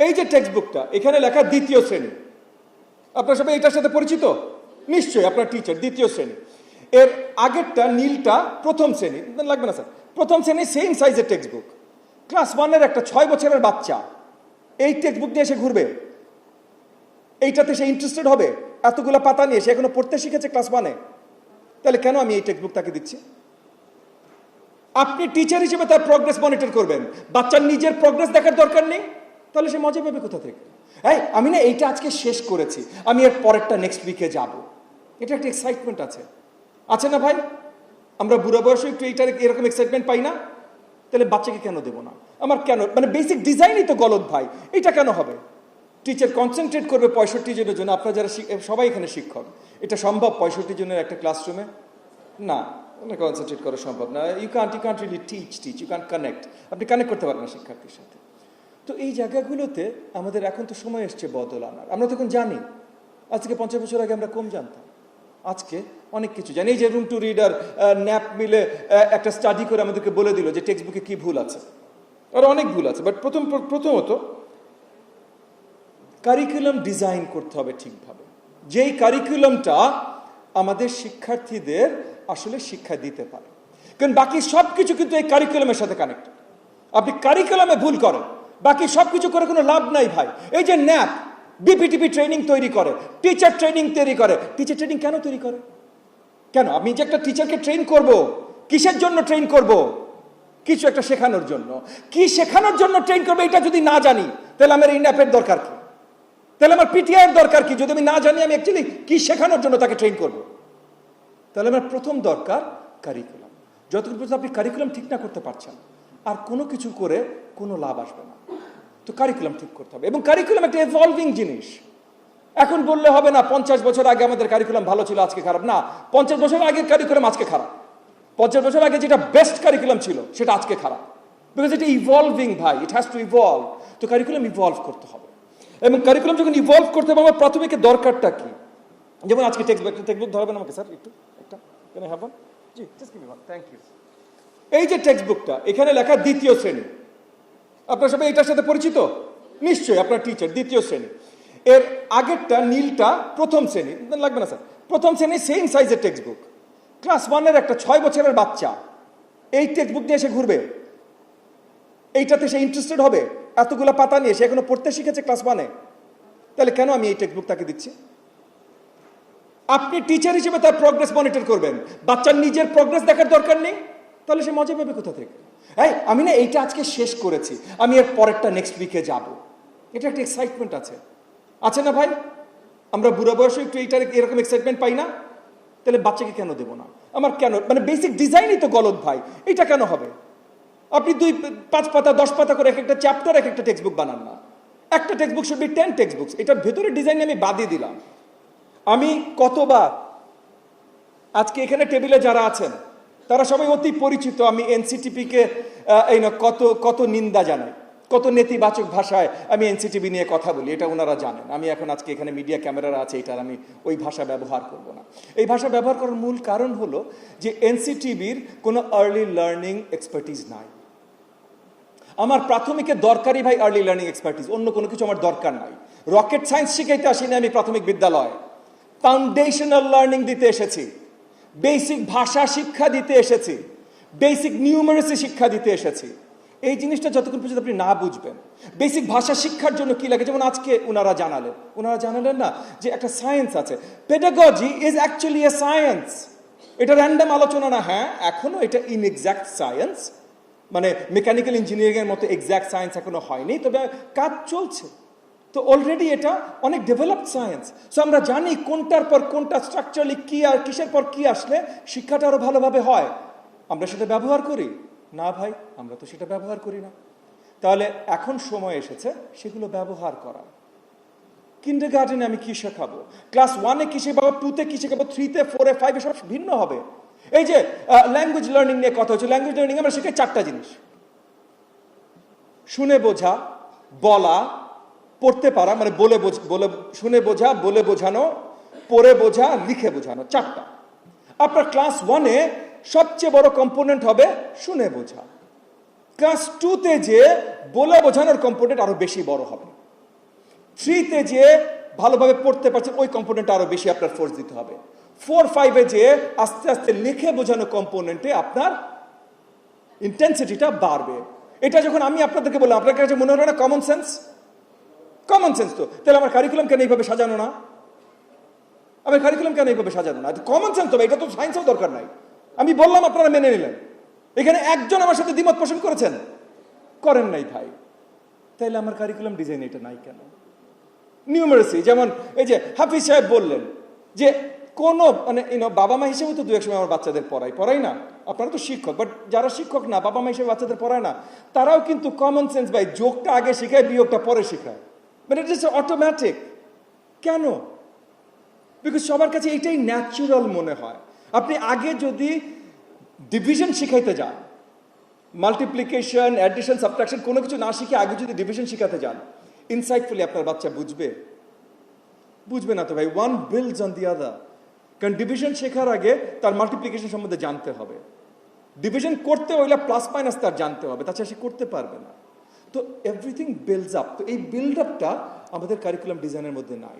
এই যে টেক্সট বুকটা এখানে লেখা দ্বিতীয় শ্রেণী, আপনার সবাই এটার সাথে পরিচিত নিশ্চয়ই, আপনার টিচার দ্বিতীয় শ্রেণী। এর আগেরটা নীলটা প্রথম শ্রেণী, লাগবে না স্যার, প্রথম শ্রেণী সেম সাইজের টেক্সট বুক। ক্লাস 1-এর একটা 6 বছরের বাচ্চা এই টেক্সট বুক নিয়ে এসে ঘুরবে, এইটাতে সে ইন্টারেস্টেড হবে? এতগুলো পাতা নিয়ে সে এখনো পড়তে শিখেছে ক্লাস 1-এ, তাহলে কেন আমি এই টেক্সট বুক তাকে দিচ্ছি? আপনি টিচার হিসেবে তার প্রগ্রেস মনিটর করবেন, বাচ্চার নিজের প্রগ্রেস দেখার দরকার নেই, তাহলে সে মজা পাবে কোথা থেকে? আমি না এইটা আজকে শেষ করেছি, আমি এর পরেরটা নেক্সট উইকে যাব, এটা একটা এক্সাইটমেন্ট আছে না ভাই? আমরা বুড়া বয়সে একটু এইটার এরকম এক্সাইটমেন্ট পাই না? তাহলে বাচ্চাকে কেন দেবো না? আমার কেন, মানে বেসিক ডিজাইনই তো গলত ভাই, এটা কেন হবে? টিচার কনসেন্ট্রেট করবে 65 জনের জন্য, আপনারা যারা সবাই এখানে শিক্ষক, এটা সম্ভব 65 জনের একটা ক্লাসরুমে? না, কনসেন্ট্রেট করা সম্ভব না। You can't really teach, you can't connect, আপনি কানেক্ট করতে পারবেন না শিক্ষার্থীর সাথে। তো এই জায়গাগুলোতে আমাদের এখন তো সময় এসছে বদল আনার। আমরা তখন জানি, আজকে 50 বছর আগে আমরা কম জানতাম, আজকে অনেক কিছু জানি। এই যে রুম টু রিডার ন্যাপ মিলে একটা স্টাডি করে আমাদেরকে বলে দিল যে টেক্সট বুকে কি ভুল আছে, আর অনেক ভুল আছে। বাট প্রথমত কারিকুলাম ডিজাইন করতে হবে ঠিকভাবে, যেই কারিকুলামটা আমাদের শিক্ষার্থীদের আসলে শিক্ষা দিতে পারে, কারণ বাকি সব কিছু কিন্তু এই কারিকুলামের সাথে কানেক্টেড। আপনি কারিকুলামে ভুল করেন, বাকি সব কিছু করে কোনো লাভ নাই ভাই। এই যে ন্যাপ বিপিটিপি ট্রেনিং তৈরি করে, টিচার ট্রেনিং তৈরি করে, টিচার ট্রেনিং কেন তৈরি করে? কেন আমি যে একটা টিচারকে ট্রেন করব, কিসের জন্য ট্রেন করব? কিছু একটা শেখানোর জন্য। কি শেখানোর জন্য ট্রেন করবে এটা যদি না জানি, তাহলে আমার এই ন্যাপের দরকার কি? তাহলে আমার পিটিআই এর দরকার কি? যদি আমি না জানি আমি অ্যাকচুয়ালি কি শেখানোর জন্য তাকে ট্রেন করব, তাহলে আমার প্রথম দরকার কারিকুলাম। যতক্ষণ পর্যন্ত আপনি কারিকুলাম ঠিক না করতে পারছেন, আর কোনো কিছু করে কোনো লাভ আসবে না। তো কারিকুলাম ঠিক করতে হবে, এবং কারিকুলাম একটা এভলভিং জিনিস। এখন বললে হবে না 50 বছর আগে আমাদের কারিকুলাম ভালো ছিল আজকে খারাপ। না, 50 বছর আগের কারিকুলাম আজকে খারাপ। 50 বছর আগে যেটা বেস্ট কারিকুলাম ছিল সেটা আজকে খারাপ, বিকজ এটা ইভলভিং ভাই, ইট হ্যাজ টু ইভলভ। তো কারিকুলাম ইভলভ করতে হবে, এবং কারিকুলাম যখন ইভলভ করতে হবে আমার প্রাথমিক দরকারটা কি? যেমন আজকে টেক্সট বুক ধরবেন আমাকে স্যার একটু, একটা কেন হ্যাঁ জি, থ্যাংক ইউ। এই যে টেক্সট বুকটা এখানে লেখা দ্বিতীয় শ্রেণী, আপনার সবাই এটার সাথে পরিচিত নিশ্চয়ই, আপনার টিচার দ্বিতীয় শ্রেণী। এর আগেরটা নীলটা প্রথম শ্রেণী, লাগবে না স্যার, প্রথম শ্রেণী সেম সাইজের টেক্সট বুক। ক্লাস 1-এর একটা 6 বছরের বাচ্চা এই টেক্সট বুক নিয়ে এসে ঘুরবে, এইটাতে সে ইন্টারেস্টেড হবে? এতগুলো পাতা নিয়ে সে এখনো পড়তে শিখেছে ক্লাস 1-এ, তাহলে কেন আমি এই টেক্সট বুক তাকে দিচ্ছি? আপনি টিচার হিসেবে তার প্রগ্রেস মনিটর করবেন, বাচ্চার নিজের প্রগ্রেস দেখার দরকার নেই, তাহলে সে মজা পাবে কোথা থেকে? আমি না এইটা আজকে শেষ করেছি, আমি এর পরেরটা নেক্সট উইকে যাব, এটা একটা এক্সাইটমেন্ট আছে না ভাই? আমরা বুড়া বয়সে একটু এইটার এরকম এক্সাইটমেন্ট পাই না? তাহলে বাচ্চাকে কেন দেবো না? আমার কেন, মানে বেসিক ডিজাইনই তো গলত ভাই, এটা কেন হবে? আপনি 5 পাতা 10 পাতা করে এক একটা চ্যাপ্টার এক একটা টেক্সট বুক বানান না। একটা text book should be 10 text books. এটার ভেতরে ডিজাইন আমি বাদই দিলাম। আমি কতবার আজকে এখানে টেবিলে যারা আছেন তারা সবাই অতি পরিচিত, আমি এনসিটিপি কে কত নিন্দা জানাই, কত নেতিবাচক ভাষায় আমি এনসিটিভি নিয়ে কথা বলি, এটা ওনারা জানেন। আমি এখন আজকে এখানে মিডিয়া ক্যামেরা আছে, এটার আমি ওই ভাষা ব্যবহার করব না। এই ভাষা ব্যবহার করার মূল কারণ হলো যে এনসিটিভির কোনো আর্লি লার্নিং এক্সপার্টিজ নাই। আমার প্রাথমিকের দরকারই ভাই আর্লি লার্নিং এক্সপার্টিজ, অন্য কোনো কিছু আমার দরকার নাই। রকেট সায়েন্স শিখাইতে আসিনি আমি প্রাথমিক বিদ্যালয়, ফাউন্ডেশনাল লার্নিং দিতে এসেছি, বেসিক ভাষা শিক্ষা দিতে এসেছি, বেসিক নিউমারেসি শিক্ষা দিতে এসেছি। এই জিনিসটা যতক্ষণ পর্যন্ত আপনি না বুঝবেন, বেসিক ভাষা শিক্ষার জন্য কি লাগে, যেমন আজকে ওনারা জানালেন না যে একটা সায়েন্স আছে, pedagogy is actually a science. এটা র্যান্ডম আলোচনা না, হ্যাঁ এখনো এটা ইনএক্সাক্ট সায়েন্স, মানে মেকানিক্যাল ইঞ্জিনিয়ারিং এর মতো এক্সাক্ট সায়েন্স এখনো হয়নি, তবে কাজ চলছে। তো অলরেডি এটা অনেক ডেভেলপড সায়েন্স। সো আমরা জানি কোনটার পর কোনটা স্ট্রাকচারালি কি আর কিসের পর কি আসলে শিক্ষাটা আরো ভালোভাবে হয়। আমরা সেটা ব্যবহার করি না ভাই, আমরা তো সেটা ব্যবহার করি না। তাহলে এখন সময় এসেছে সেগুলো ব্যবহার করার। কিন্ডারগার্টেনে আমি কি শেখাবো, ক্লাস 1-এ কি শেখাবো, 2-তে কি শেখাবো, 3-তে 4-এ 5-এ সব ভিন্ন হবে। এই যে ল্যাঙ্গুয়েজ লার্নিং নিয়ে কথা হচ্ছে, ল্যাঙ্গুয়েজ লার্নিং আমরা শেখাই 4টা জিনিস: শুনে বোঝা, বলা, পড়তে পারা, মানে বলে শুনে বোঝা, বলে বোঝানো, পড়ে বোঝা, লিখে বোঝানো, 4টা। আপনার ক্লাস 1-এ সবচেয়ে বড় কম্পোনেন্ট হবে শুনে বোঝা। ক্লাস 2-তে যে বলে বোঝানোর কম্পোনেন্ট আরো বেশি বড় হবে। 3-তে যে ভালোভাবে পড়তে পারছেন ওই কম্পোনেন্টে আরো বেশি আপনার ফোর্স দিতে হবে। 4-5-এ যে আস্তে আস্তে লিখে বোঝানো কম্পোনেন্টে আপনার ইন্টেন্সিটিটা বাড়বে। এটা যখন আমি আপনাদেরকে বললাম, আপনার কাছে মনে হলো না কমন সেন্স? কমন সেন্স তো। তাহলে আমার কারিকুলাম কেন এইভাবে সাজানো না? আমার কারিকুলাম কেন এইভাবে সাজানো না? কমন সেন্স তো, এটা তো সায়েন্সের দরকার নাই। আমি বললাম, আপনারা মেনে নিলেন। এখানে একজন আমার সাথে দ্বিমত পোষণ করেছেন? করেন নাই ভাই। তাইলে আমার কারিকুলাম ডিজাইন এটা নাই কেন? নিউমারেসি, যেমন এই যে হাফিজ সাহেব বললেন যে কোন মানে বাবা মা হিসেবে তো দু এক সময় আমার বাচ্চাদের পড়াই না। আপনারা তো শিক্ষক, বাট যারা শিক্ষক না, বাবা মা হিসেবে বাচ্চাদের পড়ায় না, তারাও কিন্তু কমন সেন্স ভাই, যোগটা আগে শেখায়, বিয়োগটা পরে শেখায়। মানে ইট ইজ অটোমেটিক। কেন? বিকজ সবার কাছে এইটাই ন্যাচুরাল মনে হয়। আপনি আগে যদি ডিভিশন শিখাইতে যান, মাল্টিপ্লিকেশন, অ্যাডিশন, সাবট্রাকশন কোনো কিছু না শিখে আগে যদি ডিভিশন শিখাতে যান, ইনসাইটফুলি আপনার বাচ্চা বুঝবে না তো ভাই। ওয়ান বিল্ডস অন দি আদার। কারণ ডিভিশন শেখার আগে তার মাল্টিপ্লিকেশন সম্বন্ধে জানতে হবে, ডিভিশন করতে হইলে প্লাস মাইনাস তার জানতে হবে, তাছাড়া সে করতে পারবে না। তো এভরিথিং বিল্ডস আপ। তো এই বিল্ড আপটা আমাদের কারিকুলাম ডিজাইনের মধ্যে নাই।